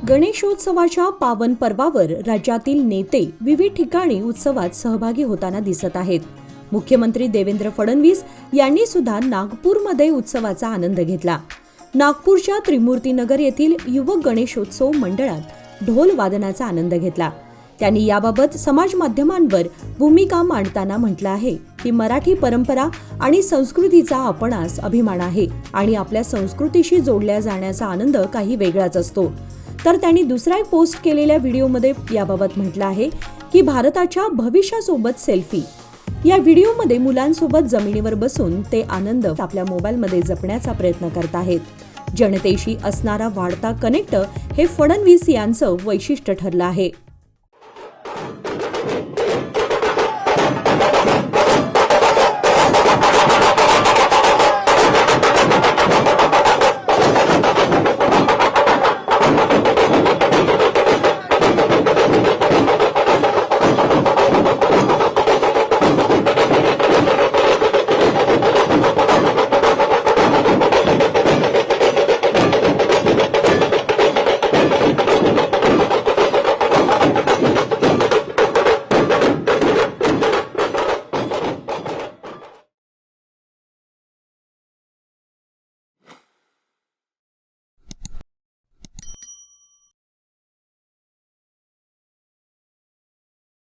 गणेशोत्सवाच्या पावन पर्वावर राज्यातील नेते विविध ठिकाणी उत्सवात सहभागी होताना दिसत आहेत. मुख्यमंत्री देवेंद्र फडणवीस यांनी सुद्धा नागपूरमध्ये उत्सवाचा आनंद घेतला. नागपूरच्या त्रिमूर्तीनगर येथील युवक गणेशोत्सव मंडळात ढोल वादनाचा आनंद घेतला. त्यांनी याबाबत समाज माध्यमांवर भूमिका मांडताना म्हटलं आहे की मराठी परंपरा आणि संस्कृतीचा आपणास अभिमान आहे आणि आपल्या संस्कृतीशी जोडल्या जाण्याचा आनंद काही वेगळाच असतो. तर त्यांनी दुसरा एक पोस्ट केलेल्या व्हिडिओमध्ये याबाबत म्हटलं आहे की भारताच्या भविष्यासोबत सेल्फी. या व्हिडिओमध्ये मुलांसोबत जमिनीवर बसून ते आनंद आपल्या मोबाईलमध्ये जपण्याचा प्रयत्न करत आहेत. जनतेशी असणारा वाढता कनेक्ट हे फडणवीस यांचं वैशिष्ट्य ठरलं आहे.